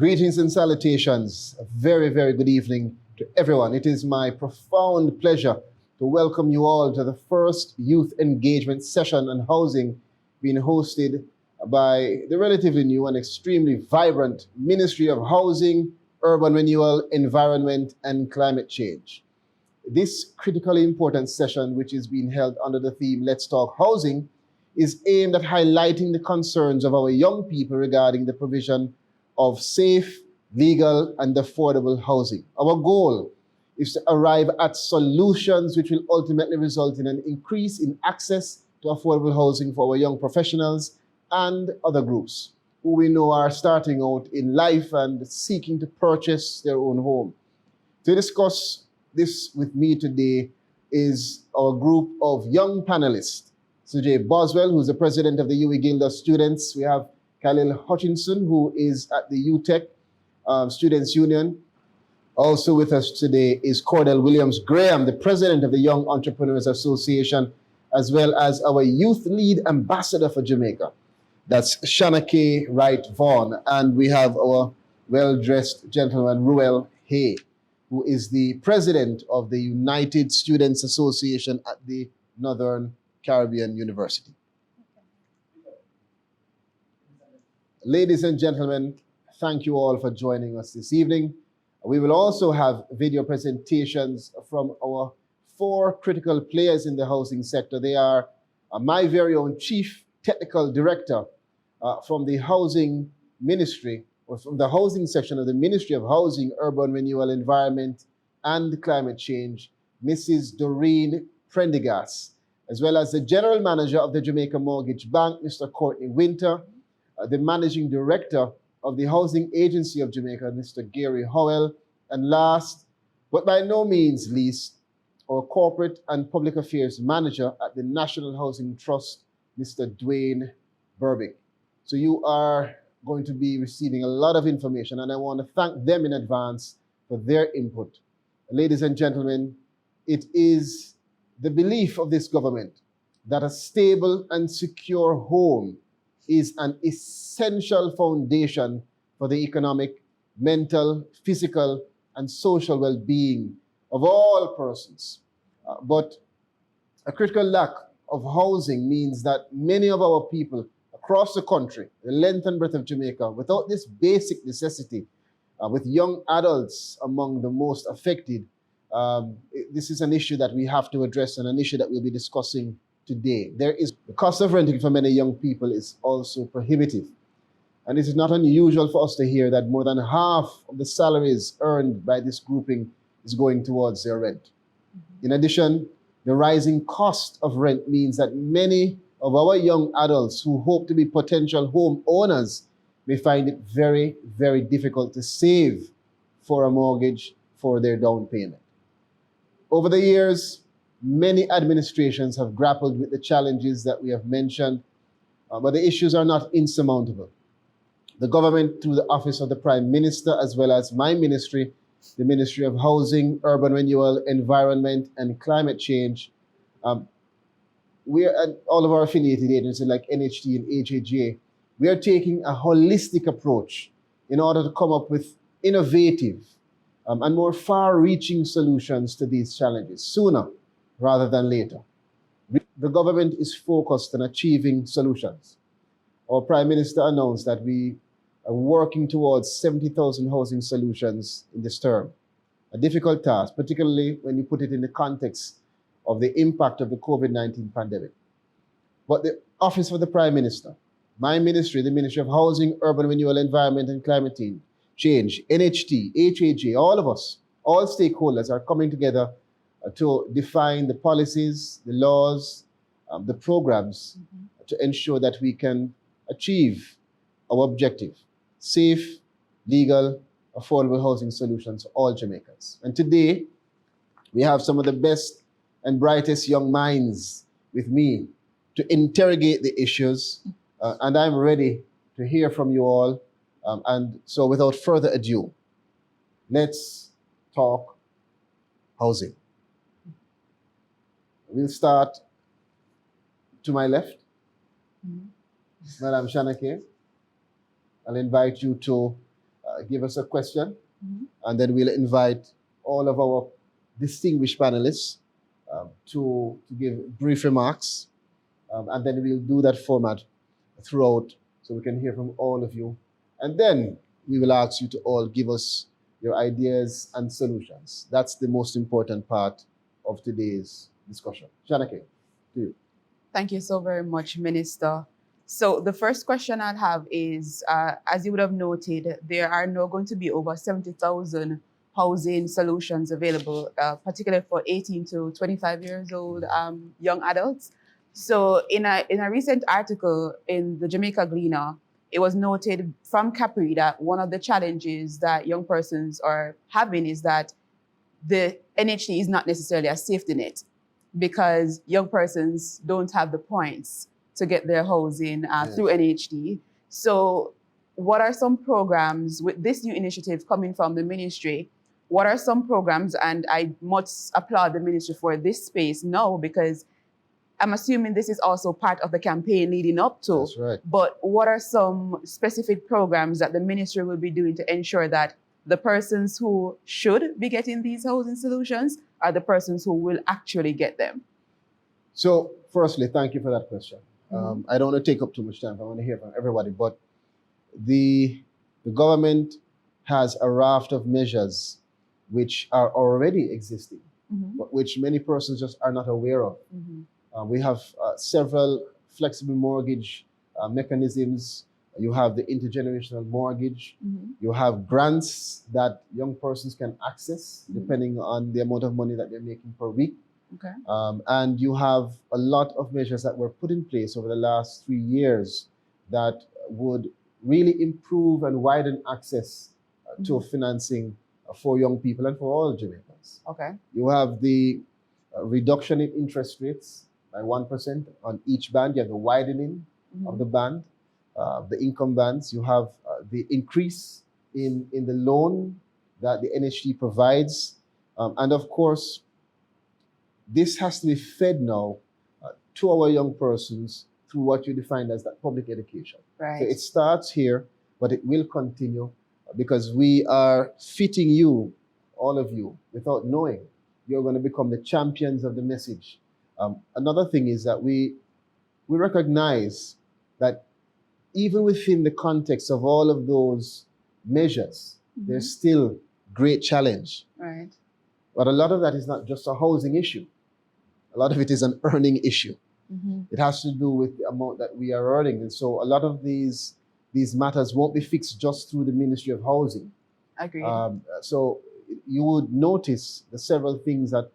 Greetings and salutations. A very, very good evening to everyone. It is my profound pleasure to welcome you all to the first youth engagement session on housing being hosted by the relatively new and extremely vibrant Ministry of Housing, Urban Renewal, Environment and Climate Change. This critically important session, which is being held under the theme Let's Talk Housing, is aimed at highlighting the concerns of our young people regarding the provision of safe, legal, and affordable housing. Our goal is to arrive at solutions which will ultimately result in an increase in access to affordable housing for our young professionals and other groups who we know are starting out in life and seeking to purchase their own home. To discuss this with me today is our group of young panelists. Sujay Boswell, who's the president of the UWI Guild of Students. We have Khalil Hutchinson, who is at the UTEC Students Union. Also with us today is Cordell Williams-Graham, the president of the Young Entrepreneurs Association, as well as our youth lead ambassador for Jamaica. That's Shanake Wright Vaughan. And we have our well-dressed gentleman, Ruel Hay, who is the president of the United Students Association at the Northern Caribbean University. Ladies and gentlemen, thank you all for joining us this evening. We will also have video presentations from our 4 critical players in the housing sector. They are my very own Chief Technical Director from the Housing Ministry, or from the housing section of the Ministry of Housing, Urban Renewal, Environment and Climate Change, Mrs. Doreen Prendergast, as well as the General Manager of the Jamaica Mortgage Bank, Mr. Courtney Winter, the Managing Director of the Housing Agency of Jamaica, Mr. Gary Howell, and last, but by no means least, our Corporate and Public Affairs Manager at the National Housing Trust, Mr. Dwayne Burbick. So you are going to be receiving a lot of information, and I want to thank them in advance for their input. Ladies and gentlemen, it is the belief of this government that a stable and secure home is an essential foundation for the economic, mental, physical, and social well-being of all persons. But a critical lack of housing means that many of our people across the country, the length and breadth of Jamaica, without this basic necessity, with young adults among the most affected, this is an issue that we have to address and an issue that we'll be discussing today. The cost of renting for many young people is also prohibitive. And it is not unusual for us to hear that more than half of the salaries earned by this grouping is going towards their rent. In addition, the rising cost of rent means that many of our young adults who hope to be potential home owners may find it very, very difficult to save for a mortgage for their down payment. Over the years, many administrations have grappled with the challenges that we have mentioned, but the issues are not insurmountable. The government, through the Office of the Prime Minister, as well as my ministry, the Ministry of Housing, Urban Renewal, Environment and Climate Change, we are, and all of our affiliated agencies like NHT and HAGA, we are taking a holistic approach in order to come up with innovative and more far-reaching solutions to these challenges sooner rather than later. The government is focused on achieving solutions. Our Prime Minister announced that we are working towards 70,000 housing solutions in this term. A difficult task, particularly when you put it in the context of the impact of the COVID-19 pandemic. But the Office of the Prime Minister, my ministry, the Ministry of Housing, Urban Renewal, Environment and Climate Change, NHT, HAG, all of us, all stakeholders are coming together to define the policies, the laws, the programs to ensure that we can achieve our objective: safe, legal, affordable housing solutions for all Jamaicans. And today, we have some of the best and brightest young minds with me to interrogate the issues, and I'm ready to hear from you all. And so without further ado, let's talk housing. We'll start to my left. Madam Shanake, I'll invite you to give us a question, and then we'll invite all of our distinguished panelists to give brief remarks, and then we'll do that format throughout so we can hear from all of you. And then we will ask you to all give us your ideas and solutions. That's the most important part of today's discussion. Shanake, to you. Thank you so very much, Minister. So the first question I'll have is, as you would have noted, there are now going to be over 70,000 housing solutions available, particularly for 18 to 25 years old young adults. So in a recent article in the Jamaica Gleaner, it was noted from Capri that one of the challenges that young persons are having is that the NHD is not necessarily a safety net, because young persons don't have the points to get their housing through NHD. So what are some programs with this new initiative coming from the ministry? What are some programs, and I must applaud the ministry for this space now, because I'm assuming this is also part of the campaign leading up to. That's right. But what are some specific programs that the ministry will be doing to ensure that the persons who should be getting these housing solutions are the persons who will actually get them? So firstly, thank you for that question. I don't want to take up too much time. I want to hear from everybody, but the government has a raft of measures which are already existing, but which many persons just are not aware of. We have several flexible mortgage mechanisms. You have the intergenerational mortgage. You have grants that young persons can access depending on the amount of money that they're making per week. Okay. And you have a lot of measures that were put in place over the last 3 years that would really improve and widen access to financing for young people and for all Jamaicans. Okay. You have the reduction in interest rates by 1% on each band. You have the widening of the band, the income bands. You have the increase in the loan that the NHD provides. And of course, this has to be fed now to our young persons through what you define as that public education. Right. So it starts here, but it will continue because we are fitting you, all of you, without knowing. You're going to become the champions of the message. Another thing is that we recognize that even within the context of all of those measures, there's still great challenge. Right. But a lot of that is not just a housing issue. A lot of it is an earning issue. It has to do with the amount that we are earning. And so a lot of these matters won't be fixed just through the Ministry of Housing. Agreed. So you would notice the several things that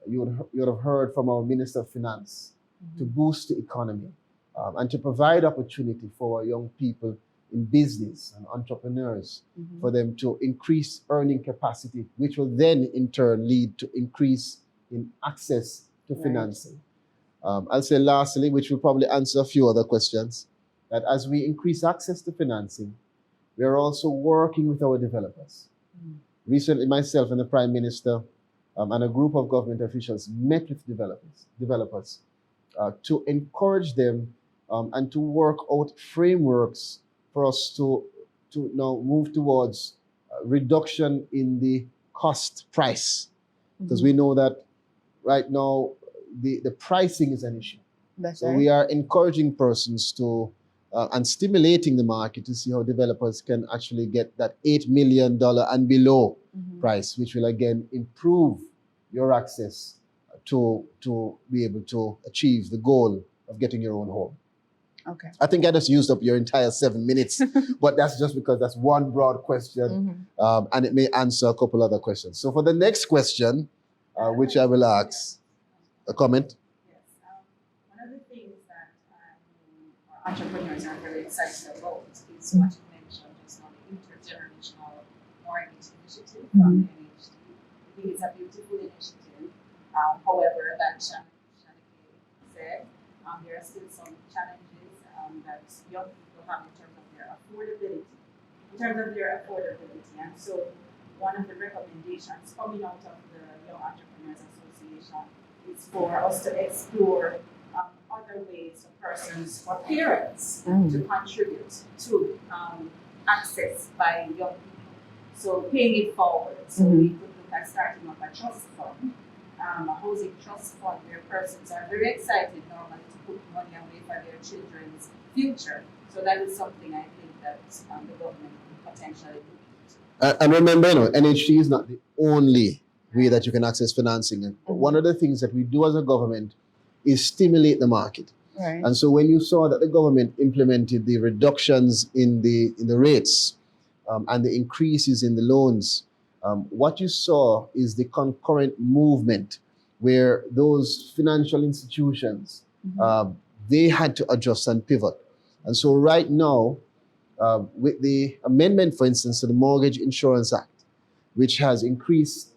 you would have heard from our Minister of Finance to boost the economy and to provide opportunity for our young people in business and entrepreneurs for them to increase earning capacity, which will then in turn lead to increase in access to financing. I'll say lastly, which will probably answer a few other questions, that as we increase access to financing, we are also working with our developers. Recently, myself and the Prime Minister and a group of government officials met with developers to encourage them and to work out frameworks for us to now move towards reduction in the cost price. Because we know that right now the pricing is an issue. That's So right. we are encouraging persons to and stimulating the market to see how developers can actually get that $8 million and below price, which will again improve your access to be able to achieve the goal of getting your own home. Okay. I think I just used up your entire 7 minutes, but that's just because that's one broad question, and it may answer a couple other questions. So for the next question, which I will ask, a comment? Yes. One of the things that our entrepreneurs are very excited about is what you mentioned just now, the intergenerational mortgage initiative from the NHD. I think it's a beautiful initiative. However, that Shanike said, there are still some challenges that young people have in terms of their affordability. And so one of the recommendations coming out of the Young Entrepreneurs Association is for us to explore other ways for parents to contribute to access by young people. So paying it forward. So we could look at starting up a trust fund, a housing trust fund where persons are very excited normally to put money away for their children's future. So that is something I think that the government could potentially do. And remember, NHT is not the only way that you can access financing. And one of the things that we do as a government is stimulate the market. Right. And so when you saw that the government implemented the reductions in the rates and the increases in the loans, what you saw is the concurrent movement where those financial institutions, they had to adjust and pivot. And so right now, with the amendment, for instance, to the Mortgage Insurance Act, which has increased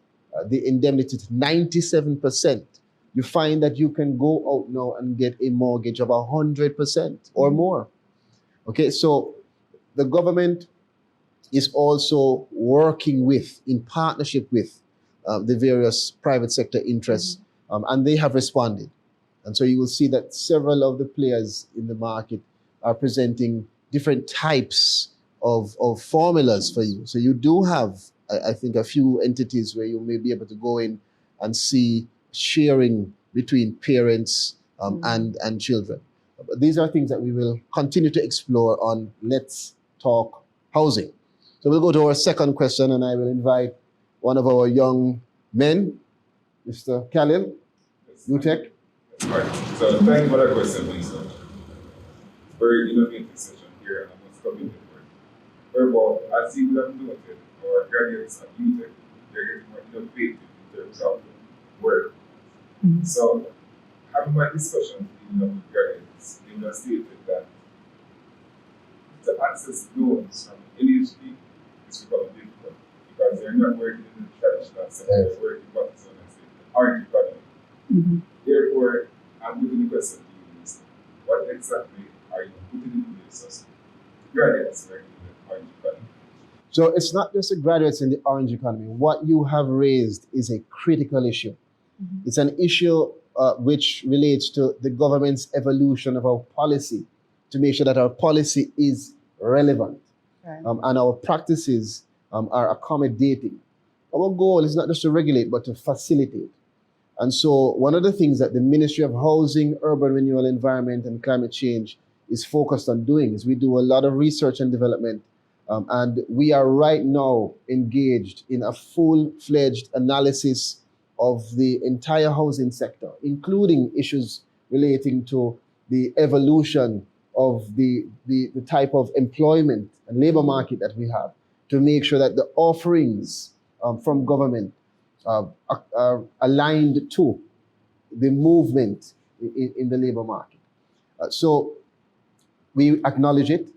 the indemnity to 97%, you find that you can go out now and get a mortgage of 100% or more. Okay, so the government is also working with, in partnership with the various private sector interests, and they have responded. And so you will see that several of the players in the market are presenting different types of formulas for you. So you do have, I think, a few entities where you may be able to go in and see sharing between parents and children. But these are things that we will continue to explore on Let's Talk Housing. So we'll go to our second question, and I will invite one of our young men, Mr. Khalil, UTEC. All right. So thank you for that question, Lisa. Very innovative session here, and I must commend you for it. First of all, as you would have noted, our graduates at UTEC, they're getting more innovative in terms of work. So, having my discussions with graduates, they would have stated that to access loans from NHB is becoming difficult because they're not working in the traditional sector, they're working what is known as the art economy. Therefore, I'm putting the question to you, Mr. What exactly are you putting in place as graduates working in the art economy? So it's not just the graduates in the orange economy. What you have raised is a critical issue. It's an issue which relates to the government's evolution of our policy to make sure that our policy is relevant and our practices are accommodating. Our goal is not just to regulate, but to facilitate. And so one of the things that the Ministry of Housing, Urban Renewal, Environment, and Climate Change is focused on doing is we do a lot of research and development. And we are right now engaged in a full-fledged analysis of the entire housing sector, including issues relating to the evolution of the type of employment and labor market that we have, to make sure that the offerings from government are aligned to the movement in the labor market. So we acknowledge it.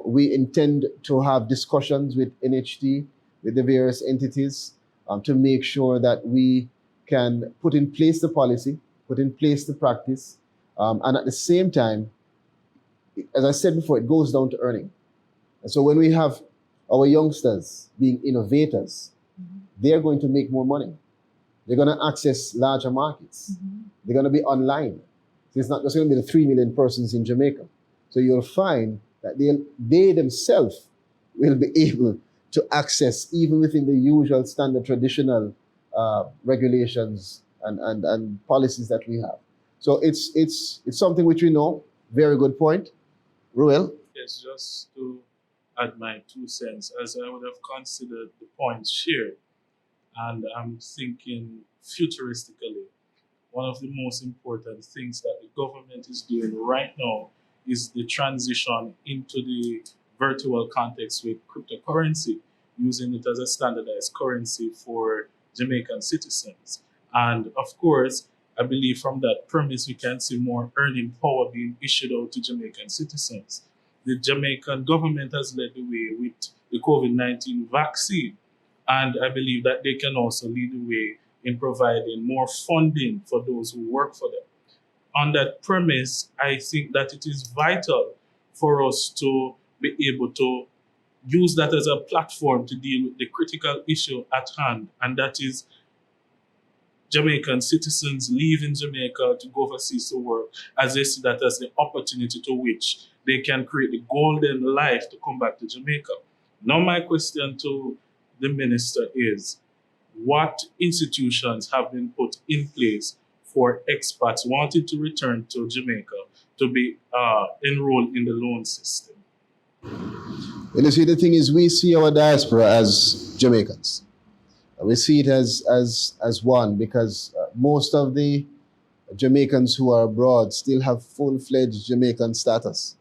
We intend to have discussions with NHT, with the various entities, to make sure that we can put in place the policy, put in place the practice, and at the same time, as I said before, it goes down to earning. And so when we have our youngsters being innovators, they're going to make more money. They're going to access larger markets. They're going to be online. So it's not just going to be the 3 million persons in Jamaica. So you'll find that they themselves will be able to access, even within the usual standard traditional regulations and policies that we have. So it's something which we know. Very good point. Ruel? Yes, just to add my 2 cents, as I would have considered the points shared, and I'm thinking futuristically, one of the most important things that the government is doing right now is the transition into the virtual context with cryptocurrency, using it as a standardized currency for Jamaican citizens. And of course, I believe from that premise, we can see more earning power being issued out to Jamaican citizens. The Jamaican government has led the way with the COVID-19 vaccine. And I believe that they can also lead the way in providing more funding for those who work for them. On that premise, I think that it is vital for us to be able to use that as a platform to deal with the critical issue at hand, and that is Jamaican citizens leaving Jamaica to go overseas to work, as they see that as the opportunity to which they can create the golden life to come back to Jamaica. Now my question to the minister is, what institutions have been put in place for expats wanting to return to Jamaica to be enrolled in the loan system? And you see, the thing is, we see our diaspora as Jamaicans. We see it as one, because most of the Jamaicans who are abroad still have full-fledged Jamaican status,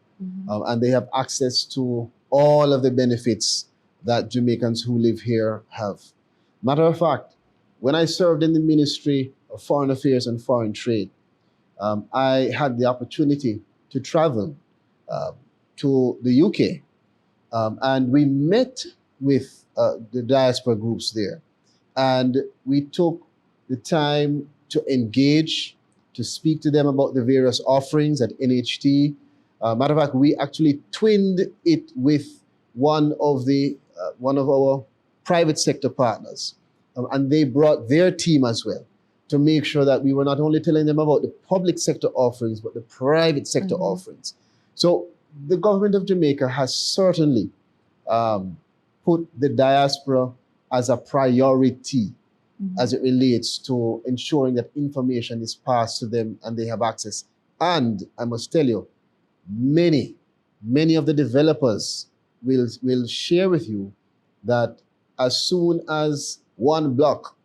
and they have access to all of the benefits that Jamaicans who live here have. Matter of fact, when I served in the Ministry of Foreign Affairs and Foreign Trade, I had the opportunity to travel to the UK, and we met with the diaspora groups there. And we took the time to engage, to speak to them about the various offerings at NHT. Matter of fact, we actually twinned it with one of our private sector partners. And they brought their team as well, to make sure that we were not only telling them about the public sector offerings, but the private sector offerings. So the government of Jamaica has certainly put the diaspora as a priority as it relates to ensuring that information is passed to them and they have access. And I must tell you, many of the developers will share with you that as soon as one block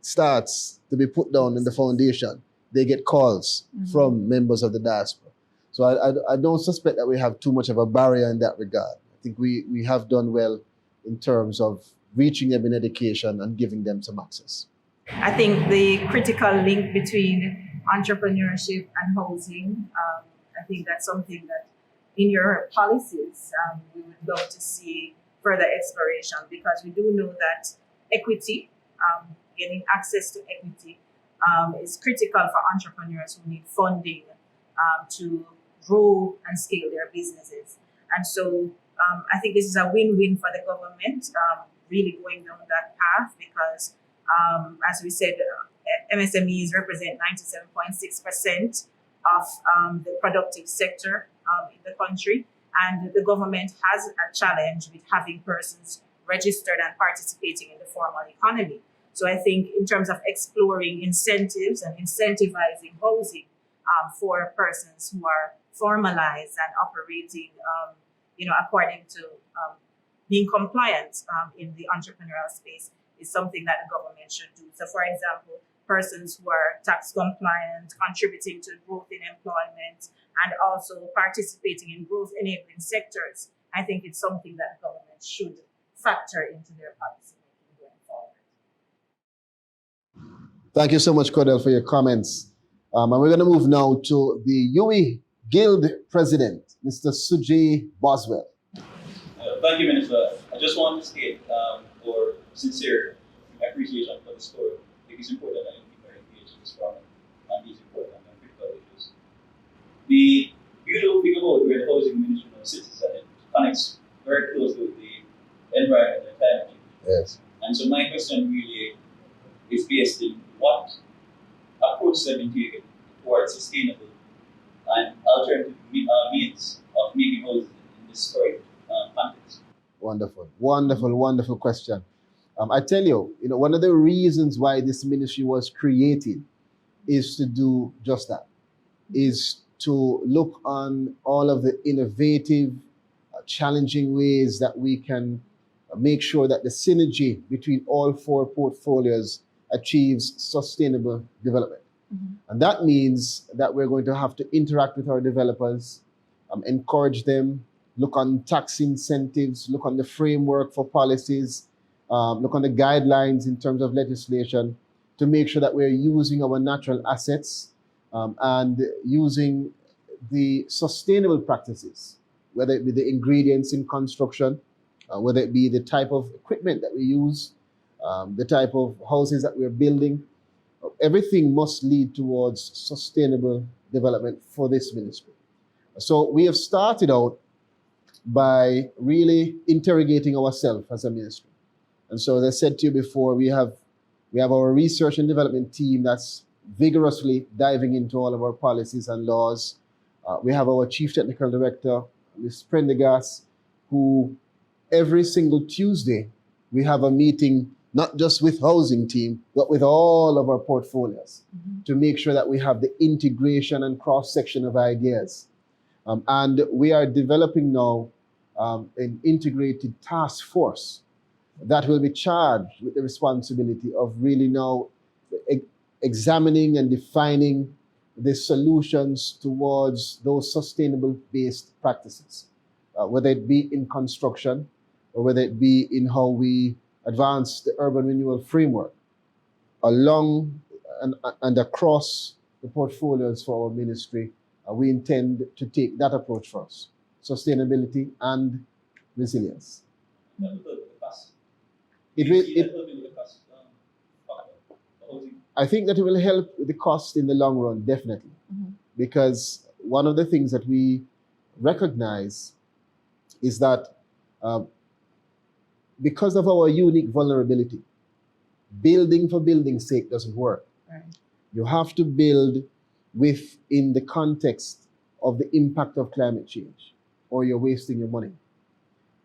starts to be put down in the foundation, they get calls from members of the diaspora. So I don't suspect that we have too much of a barrier in that regard. I think we have done well in terms of reaching them in education and giving them some access. I think the critical link between entrepreneurship and housing, I think that's something that in your policies, we would love to see further exploration, because we do know that equity, getting access to equity, is critical for entrepreneurs who need funding to grow and scale their businesses. And so I think this is a win-win for the government, really going down that path, because as we said, MSMEs represent 97.6% of the productive sector in the country. And the government has a challenge with having persons registered and participating in the formal economy. So I think in terms of exploring incentives and incentivizing housing for persons who are formalized and operating, according to being compliant in the entrepreneurial space is something that the government should do. So for example, persons who are tax compliant, contributing to growth in employment, and also participating in growth enabling sectors, I think it's something that the government should factor into their policy making going forward. Thank you so much, Cordell, for your comments. And we're going to move now to the UE Guild President, Mr. Sujay Boswell. Thank you, Minister. I just want to state our sincere appreciation for the story. I think it's important that people are engaged in this forum on these important and critical issues. The beautiful thing about where the housing ministry now sits is that it connects very closely with the environment and climate change. Yes. And so my question really is based in what approach have been taken towards sustainable and alternative means of making houses in this current context. Wonderful, wonderful, wonderful question. I tell you, one of the reasons why this ministry was created is to do just that, is to look on all of the innovative, challenging ways that we can make sure that the synergy between all four portfolios achieves sustainable development. And that means that we're going to have to interact with our developers, encourage them, look on tax incentives, look on the framework for policies, look on the guidelines in terms of legislation to make sure that we're using our natural assets and using the sustainable practices, whether it be the ingredients in construction, whether it be the type of equipment that we use, the type of houses that we're building. Everything must lead towards sustainable development for this ministry. So we have started out by really interrogating ourselves as a ministry. And so as I said to you before, we have our research and development team that's vigorously diving into all of our policies and laws. We have our Chief Technical Director, Ms. Prendergast, who every single Tuesday we have a meeting not just with housing team, but with all of our portfolios to make sure that we have the integration and cross-section of ideas. And we are developing now an integrated task force that will be charged with the responsibility of really now examining and defining the solutions towards those sustainable-based practices, whether it be in construction or whether it be in how we advance the urban renewal framework along and across the portfolios for our ministry. We intend to take that approach first, sustainability and resilience. I think that it will help with the cost in the long run, definitely, because one of the things that we recognize is that because of our unique vulnerability, building for building's sake doesn't work. Right. You have to build within the context of the impact of climate change, or you're wasting your money.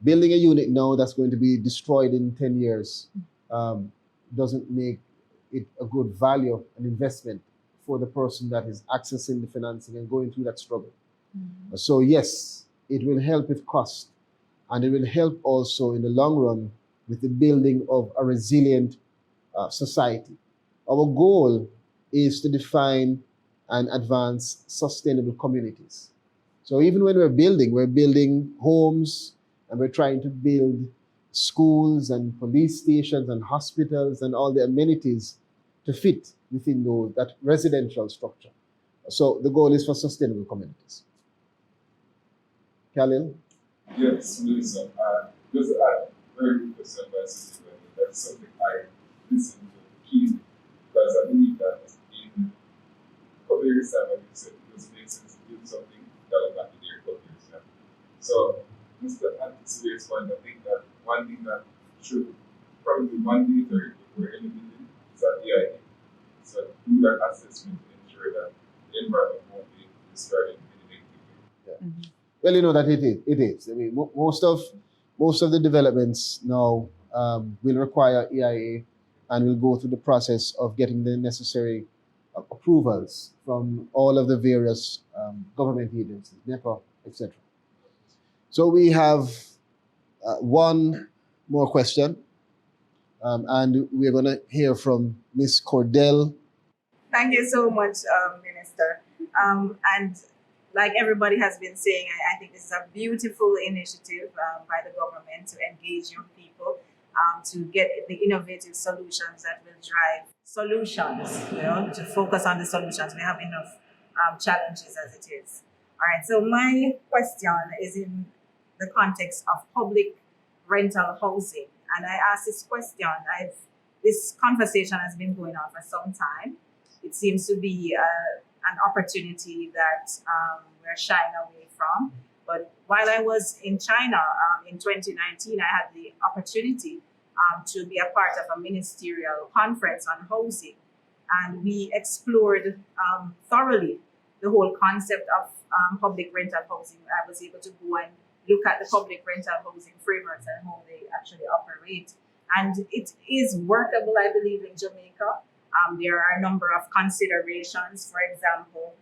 Building a unit now that's going to be destroyed in 10 years doesn't make it a good value and investment for the person that is accessing the financing and going through that struggle. So yes, it will help with cost, and it will help also in the long run with the building of a resilient society. Our goal is to define and advance sustainable communities. So even when we're building homes, and we're trying to build schools and police stations and hospitals and all the amenities to fit within that residential structure. So the goal is for sustainable communities. Khalil? Yes, Melissa. Just to add, very good question by Sister Glenn. That's something I listen to keenly, because I believe that in a couple years' time, like you said, it doesn't make sense to do something that will not be there a couple years' time. So, just to add to Sylvia's point, I think that one thing that should probably mandatory if we're in the building is that EIA. So do that assessment to ensure that the environment won't be destroyed in any negative way. Well, you know that it is. I mean, most of the developments now will require EIA, and will go through the process of getting the necessary approvals from all of the various government agencies, NEPA, etc. So we have one more question, and we're going to hear from Ms. Cordell. Thank you so much, Minister. And like everybody has been saying, I think this is a beautiful initiative by the government to engage young people to get the innovative solutions that will drive solutions, to focus on the solutions. We have enough challenges as it is. All right, so my question is in the context of public rental housing. And I asked this question, this conversation has been going on for some time. It seems to be an opportunity that we're shying away from. But while I was in China in 2019, I had the opportunity to be a part of a ministerial conference on housing. And we explored thoroughly the whole concept of public rental housing. I was able to go and look at the public rental housing frameworks and how they actually operate. And it is workable, I believe, in Jamaica. There are a number of considerations, for example,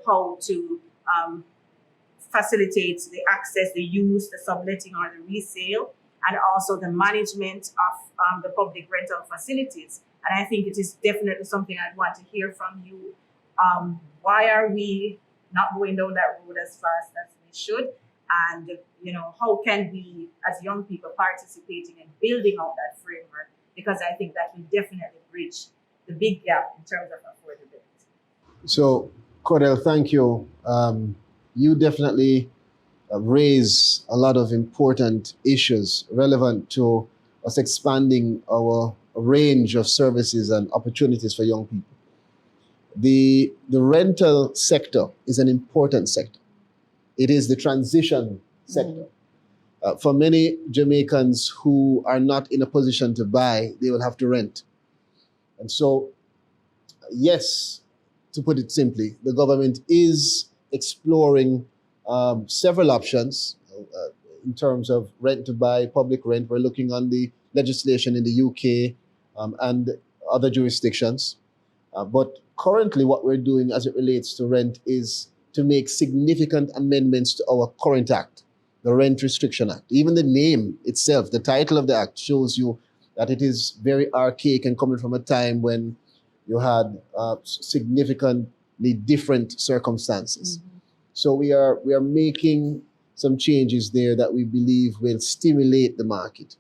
how to facilitate the access, the use, the subletting or the resale, and also the management of the public rental facilities. And I think it is definitely something I'd want to hear from you. Why are we not going down that road as fast as we should? And, how can we, as young people, participating in building out that framework? Because I think that will definitely bridge the big gap in terms of affordability. So, Cordell, thank you. You definitely raise a lot of important issues relevant to us expanding our range of services and opportunities for young people. The rental sector is an important sector. It is the transition sector. For many Jamaicans who are not in a position to buy, they will have to rent. And so, yes, to put it simply, the government is exploring several options in terms of rent to buy, public rent. We're looking on the legislation in the UK and other jurisdictions. But currently what we're doing as it relates to rent is to make significant amendments to our current act, the Rent Restriction Act. Even the name itself, the title of the act, shows you that it is very archaic and coming from a time when you had significantly different circumstances. So we are making some changes there that we believe will stimulate the market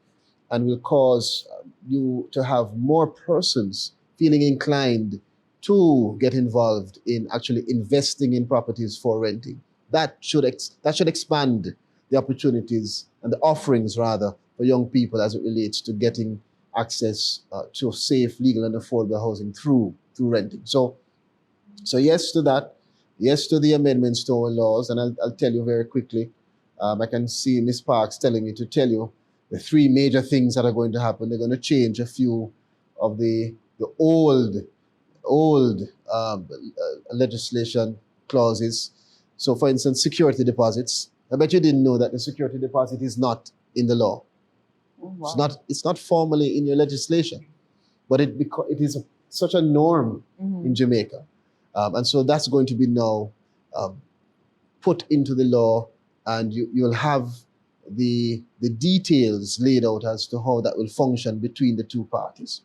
and will cause you to have more persons feeling inclined to get involved in actually investing in properties for renting. That should expand the opportunities and the offerings rather for young people as it relates to getting access to safe, legal, and affordable housing through renting. So yes to that, yes to the amendments to our laws, and I'll tell you very quickly. I can see Ms. Parks telling me to tell you the three major things that are going to happen. They're going to change a few of the old legislation clauses. So, for instance, security deposits. I bet you didn't know that the security deposit is not in the law. Oh, wow. It's not formally in your legislation, but it is such a norm in Jamaica, and so that's going to be now put into the law, and you'll have the details laid out as to how that will function between the two parties.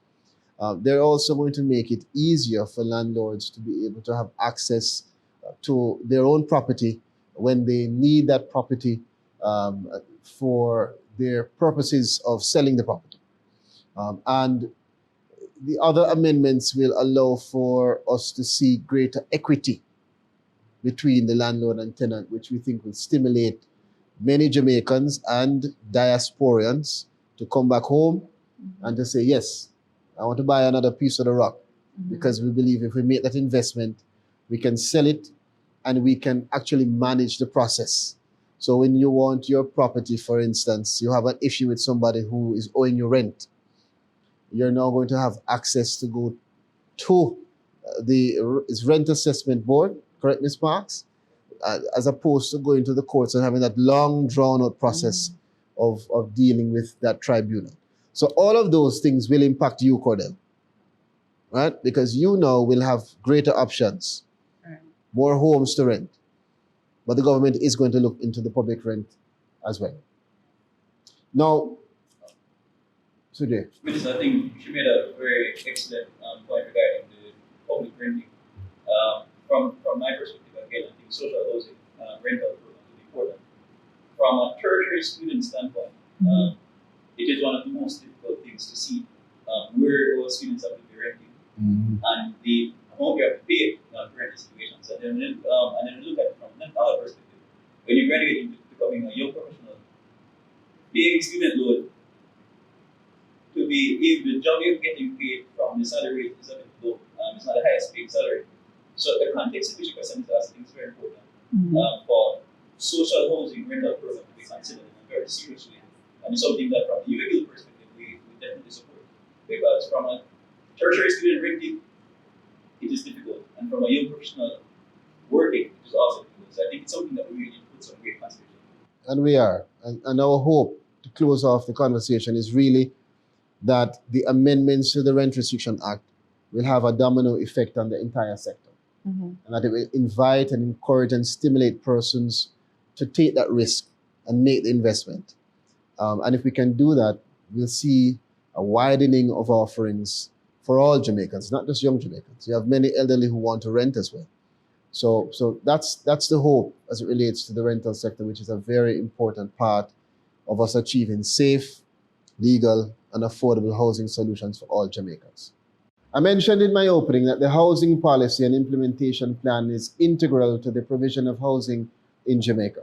They're also going to make it easier for landlords to be able to have access to their own property when they need that property for their purposes of selling the property. And the other amendments will allow for us to see greater equity between the landlord and tenant, which we think will stimulate many Jamaicans and diasporians to come back home and to say, yes, I want to buy another piece of the rock, because we believe if we make that investment, we can sell it and we can actually manage the process. So when you want your property, for instance, you have an issue with somebody who is owing you rent, you're now going to have access to go to the rent assessment board, correct, Ms. Parks? As opposed to going to the courts and having that long drawn out process of dealing with that tribunal. So all of those things will impact you, Cordell, right? Because you now will have greater options, more homes to rent. But the government is going to look into the public rent as well. Now, Sujay. Minister, I think she made a very excellent point regarding the public renting. From my perspective, again, I think social housing, rental programs is important. From a tertiary student standpoint, it is one of the most difficult things to see where our students have to be renting and the amount we have to pay for rent situations. And then look at it from another perspective. When you graduate into becoming a young professional, paying student loan to be able, the job you're getting paid from the salary is a bit low. It's not the highest paid salary. So the context in which your question is asking is very important for social housing rental program to be considered in a very serious way. And it's something that from the legal perspective we definitely support. Because from a tertiary student renting, it is difficult. And from a young professional working, it is also difficult. So I think it's something that we really need to put some great consideration. And we are. And our hope to close off the conversation is really that the amendments to the Rent Restriction Act will have a domino effect on the entire sector. And that it will invite and encourage and stimulate persons to take that risk and make the investment. And if we can do that, we'll see a widening of offerings for all Jamaicans, not just young Jamaicans. You have many elderly who want to rent as well. So that's the hope as it relates to the rental sector, which is a very important part of us achieving safe, legal, and affordable housing solutions for all Jamaicans. I mentioned in my opening that the housing policy and implementation plan is integral to the provision of housing in Jamaica.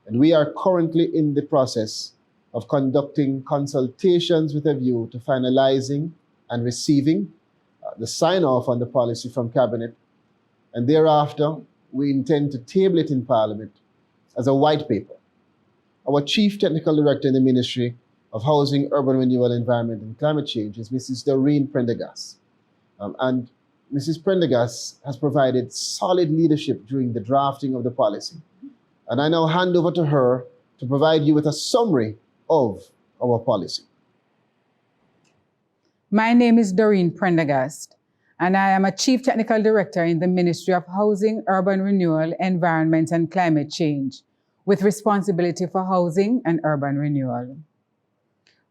And we are currently in the process of conducting consultations with a view to finalizing and receiving the sign-off on the policy from Cabinet. And thereafter, we intend to table it in Parliament as a white paper. Our Chief Technical Director in the Ministry of Housing, Urban Renewal, Environment and Climate Change is Mrs. Doreen Prendergast. And Mrs. Prendergast has provided solid leadership during the drafting of the policy. And I now hand over to her to provide you with a summary of our policy. My name is Doreen Prendergast, and I am a Chief Technical Director in the Ministry of Housing, Urban Renewal, Environment and Climate Change, with responsibility for housing and urban renewal.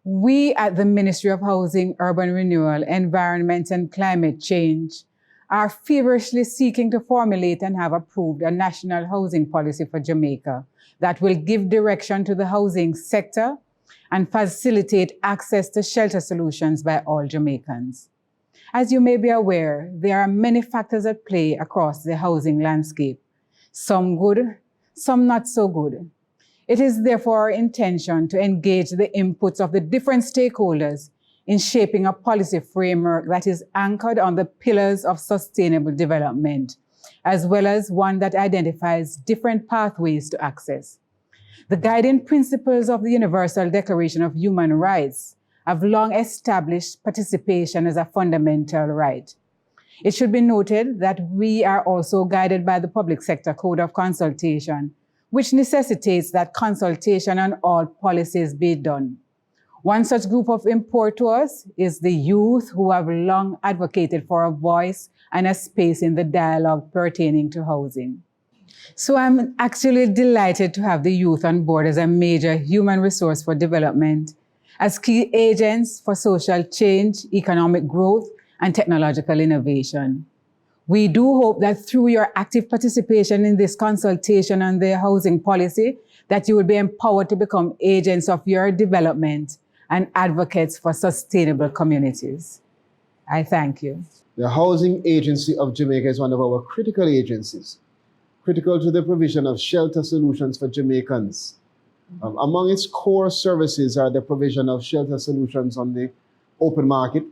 We at the Ministry of Housing, Urban Renewal, Environment and Climate Change are feverishly seeking to formulate and have approved a national housing policy for Jamaica that will give direction to the housing sector and facilitate access to shelter solutions by all Jamaicans. As you may be aware, there are many factors at play across the housing landscape, some good, some not so good. It is therefore our intention to engage the inputs of the different stakeholders in shaping a policy framework that is anchored on the pillars of sustainable development, as well as one that identifies different pathways to access. The guiding principles of the Universal Declaration of Human Rights have long established participation as a fundamental right. It should be noted that we are also guided by the Public Sector Code of Consultation, which necessitates that consultation on all policies be done. One such group of import to us is the youth who have long advocated for a voice and a space in the dialogue pertaining to housing. So I'm actually delighted to have the youth on board as a major human resource for development, as key agents for social change, economic growth, and technological innovation. We do hope that through your active participation in this consultation on the housing policy, that you will be empowered to become agents of your development and advocates for sustainable communities. I thank you. The Housing Agency of Jamaica is one of our critical agencies, critical to the provision of shelter solutions for Jamaicans. Among its core services are the provision of shelter solutions on the open market,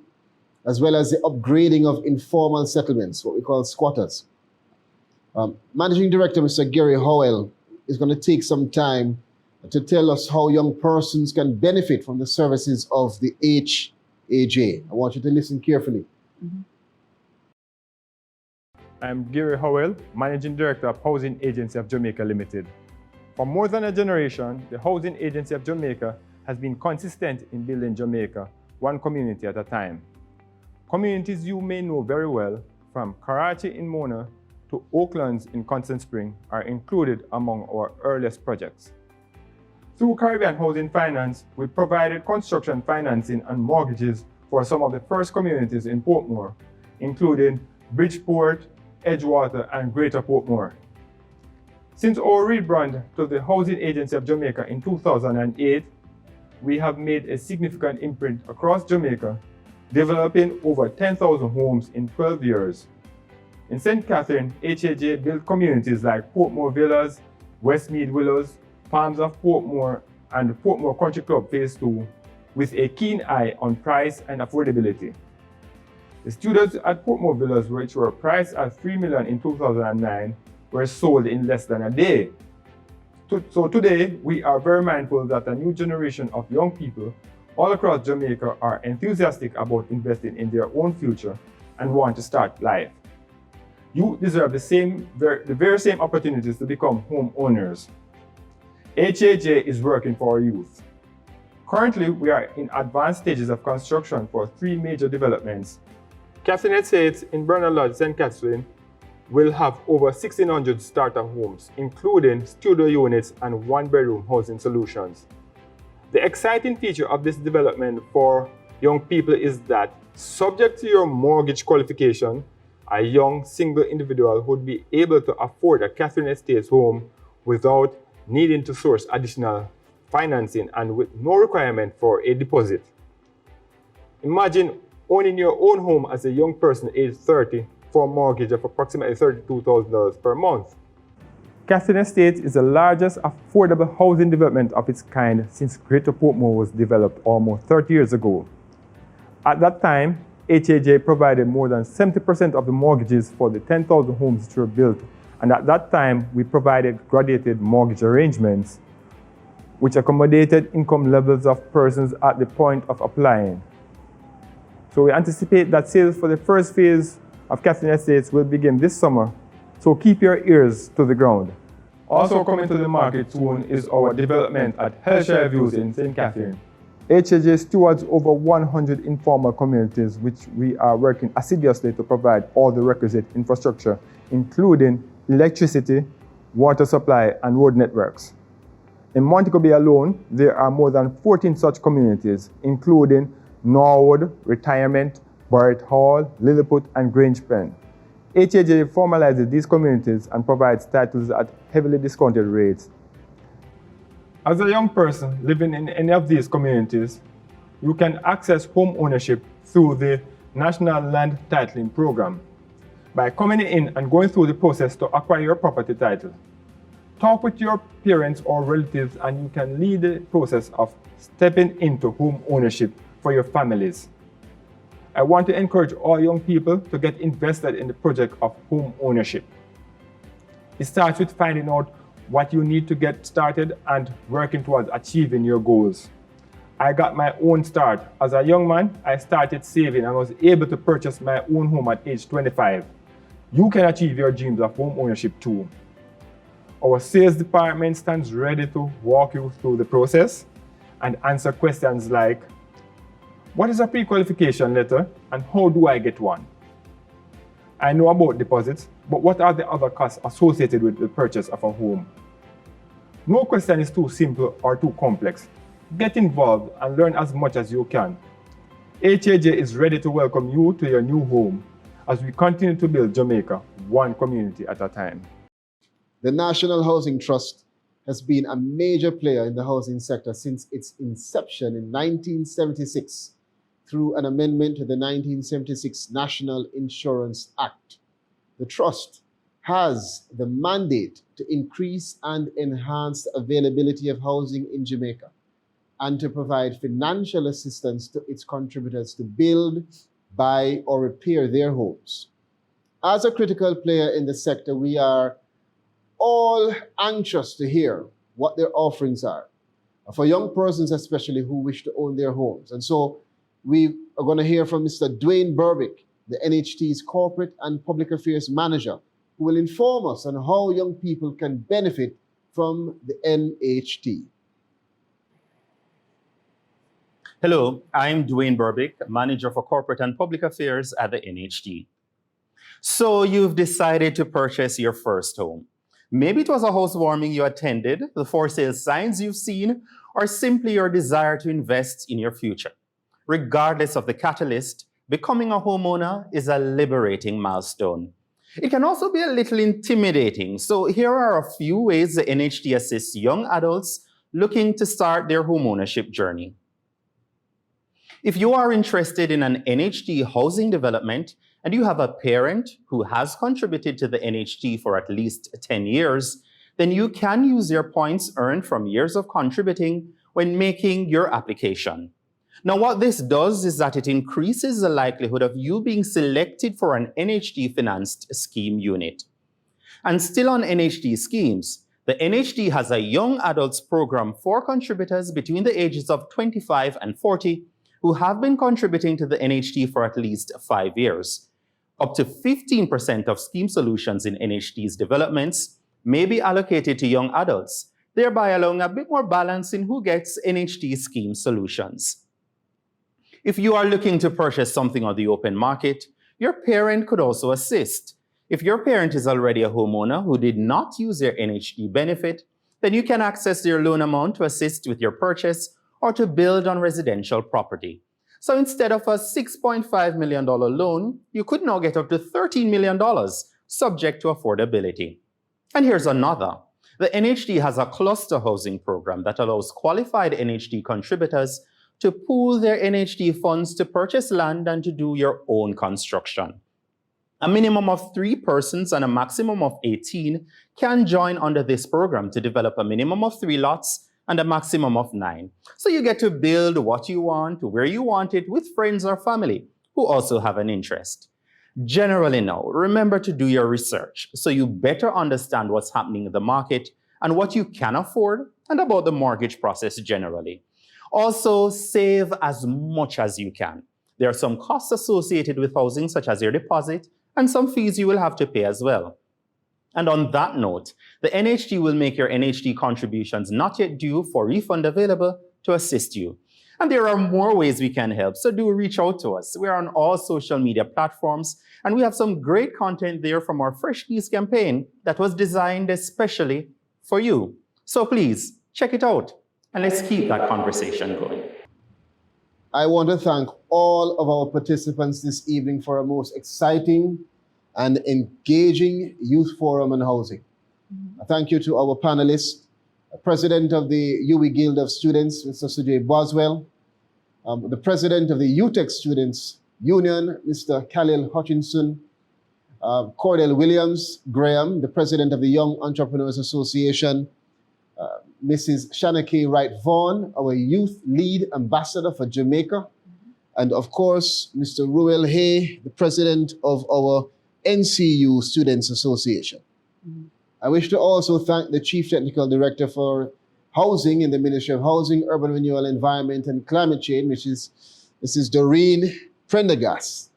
as well as the upgrading of informal settlements, what we call squatters. Managing Director, Mr. Gary Howell, is going to take some time to tell us how young persons can benefit from the services of the HAJ. I want you to listen carefully. I'm Gary Howell, Managing Director of Housing Agency of Jamaica Limited. For more than a generation, the Housing Agency of Jamaica has been consistent in building Jamaica, one community at a time. Communities you may know very well, from Karachi in Mona to Oaklands in Constant Spring, are included among our earliest projects. Through Caribbean Housing Finance, we provided construction financing and mortgages for some of the first communities in Portmore, including Bridgeport, Edgewater, and Greater Portmore. Since our rebrand to the Housing Agency of Jamaica in 2008, we have made a significant imprint across Jamaica, developing over 10,000 homes in 12 years. In St. Catherine, HAJ built communities like Portmore Villas, Westmead Willows, Palms of Portmore, and the Portmore Country Club Phase 2, with a keen eye on price and affordability. The studios at Portmore Villas, which were priced at $3 million in 2009, were sold in less than a day. So today, we are very mindful that a new generation of young people all across Jamaica are enthusiastic about investing in their own future and want to start life. You deserve the very same opportunities to become homeowners. HAJ is working for our youth. Currently, we are in advanced stages of construction for 3 major developments. Catherine Estates in Bernard Lodge, St. Catherine, will have over 1,600 starter homes, including studio units and one-bedroom housing solutions. The exciting feature of this development for young people is that, subject to your mortgage qualification, a young single individual would be able to afford a Catherine Estates home without needing to source additional financing and with no requirement for a deposit. Imagine owning your own home as a young person aged 30 for a mortgage of approximately $32,000 per month. Catherine Estates is the largest affordable housing development of its kind since Greater Portmore was developed almost 30 years ago. At that time, HAJ provided more than 70% of the mortgages for the 10,000 homes which were built, and at that time, we provided graduated mortgage arrangements which accommodated income levels of persons at the point of applying. So we anticipate that sales for the first phase of Catherine Estates will begin this summer, so keep your ears to the ground. Also coming to the market soon is our development at Hellshire Views in St. Catherine. HAJ stewards over 100 informal communities, which we are working assiduously to provide all the requisite infrastructure, including electricity, water supply, and road networks. In Montego Bay alone, there are more than 14 such communities, including Norwood, Retirement, Barrett Hall, Lilliput, and Grange Pen. HAJ formalizes these communities and provides titles at heavily discounted rates. As a young person living in any of these communities, you can access home ownership through the National Land Titling Program by coming in and going through the process to acquire your property title. Talk with your parents or relatives and you can lead the process of stepping into home ownership for your families. I want to encourage all young people to get invested in the project of home ownership. It starts with finding out what you need to get started and working towards achieving your goals. I got my own start. As a young man, I started saving and was able to purchase my own home at age 25. You can achieve your dreams of home ownership too. Our sales department stands ready to walk you through the process and answer questions like, what is a pre-qualification letter and how do I get one? I know about deposits, but what are the other costs associated with the purchase of a home? No question is too simple or too complex. Get involved and learn as much as you can. HAJ is ready to welcome you to your new home as we continue to build Jamaica one community at a time. The National Housing Trust has been a major player in the housing sector since its inception in 1976 through an amendment to the 1976 National Insurance Act. The trust has the mandate to increase and enhance the availability of housing in Jamaica and to provide financial assistance to its contributors to build, buy, or repair their homes. As a critical player in the sector, we are all anxious to hear what their offerings are for young persons, especially who wish to own their homes. And so we are going to hear from Mr. Dwayne Burbick, the NHT's Corporate and Public Affairs Manager, who will inform us on how young people can benefit from the NHT. Hello, I'm Dwayne Burbick, Manager for Corporate and Public Affairs at the NHT. So you've decided to purchase your first home. Maybe it was a housewarming you attended, the for sale signs you've seen, or simply your desire to invest in your future. Regardless of the catalyst, becoming a homeowner is a liberating milestone. It can also be a little intimidating, so here are a few ways the NHT assists young adults looking to start their homeownership journey. If you are interested in an NHT housing development and you have a parent who has contributed to the NHT for at least 10 years, then you can use your points earned from years of contributing when making your application. Now, what this does is that it increases the likelihood of you being selected for an NHT-financed scheme unit. And still on NHT schemes, the NHT has a young adults program for contributors between the ages of 25 and 40 who have been contributing to the NHT for at least 5 years. Up to 15% of scheme solutions in NHT's developments may be allocated to young adults, thereby allowing a bit more balance in who gets NHT scheme solutions. If you are looking to purchase something on the open market, your parent could also assist. If your parent is already a homeowner who did not use their NHT benefit, then you can access their loan amount to assist with your purchase or to build on residential property. So instead of a $6.5 million loan, you could now get up to $13 million, subject to affordability. And here's another. The NHT has a cluster housing program that allows qualified NHT contributors to pool their NHT funds to purchase land and to do your own construction. A minimum of 3 persons and a maximum of 18 can join under this program to develop a minimum of 3 lots and a maximum of 9. So you get to build what you want, where you want it, with friends or family who also have an interest. Generally now, remember to do your research so you better understand what's happening in the market and what you can afford and about the mortgage process generally. Also, save as much as you can. There are some costs associated with housing, such as your deposit, and some fees you will have to pay as well. And on that note, the NHT will make your NHT contributions not yet due for refund available to assist you. And there are more ways we can help, so do reach out to us. We're on all social media platforms, and we have some great content there from our Fresh Keys campaign that was designed especially for you. So please, check it out, and let's keep that conversation going. I want to thank all of our participants this evening for a most exciting and engaging youth forum on housing. Thank you to our panelists, President of the UWI Guild of Students, Mr. Sujay Boswell, the President of the UTEC Students Union, Mr. Khalil Hutchinson, Cordell Williams Graham, the President of the Young Entrepreneurs Association, Mrs. Shanake Wright Vaughan, our Youth Lead Ambassador for Jamaica, and of course, Mr. Ruel Hay, the President of our NCU Students Association. I wish to also thank the Chief Technical Director for Housing in the Ministry of Housing, Urban Renewal, Environment, and Climate Change, which is Mrs. Doreen Prendergast.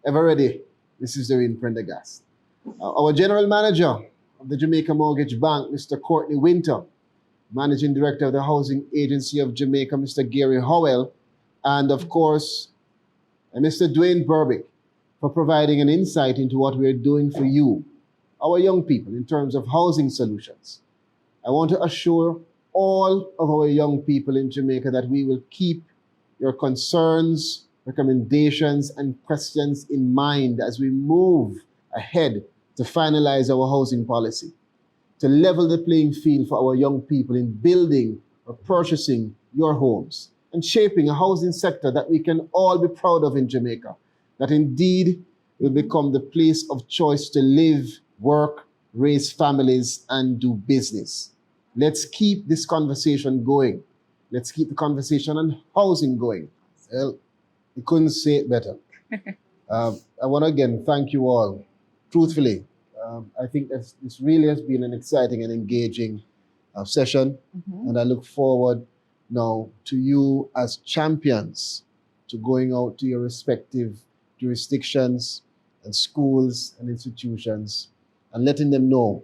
Ever ready? Mrs. Doreen Prendergast. Our General Manager of the Jamaica Mortgage Bank, Mr. Courtney Winter, Managing Director of the Housing Agency of Jamaica, Mr. Gary Howell, and of course, Mr. Dwayne Burbick, for providing an insight into what we're doing for you, our young people, in terms of housing solutions. I want to assure all of our young people in Jamaica that we will keep your concerns, recommendations, and questions in mind as we move ahead to finalize our housing policy, to level the playing field for our young people in building or purchasing your homes and shaping a housing sector that we can all be proud of in Jamaica, that indeed will become the place of choice to live, work, raise families, and do business. Let's keep this conversation going. Let's keep the conversation on housing going. Well, you couldn't say it better. I want to again thank you all. Truthfully, I think this really has been an exciting and engaging session, and I look forward now to you as champions to going out to your respective jurisdictions and schools and institutions and letting them know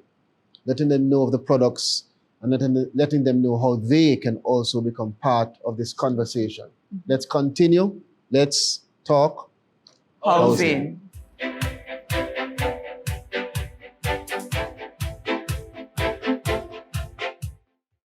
of the products and letting them know how they can also become part of this conversation. Let's continue. Let's talk Housing.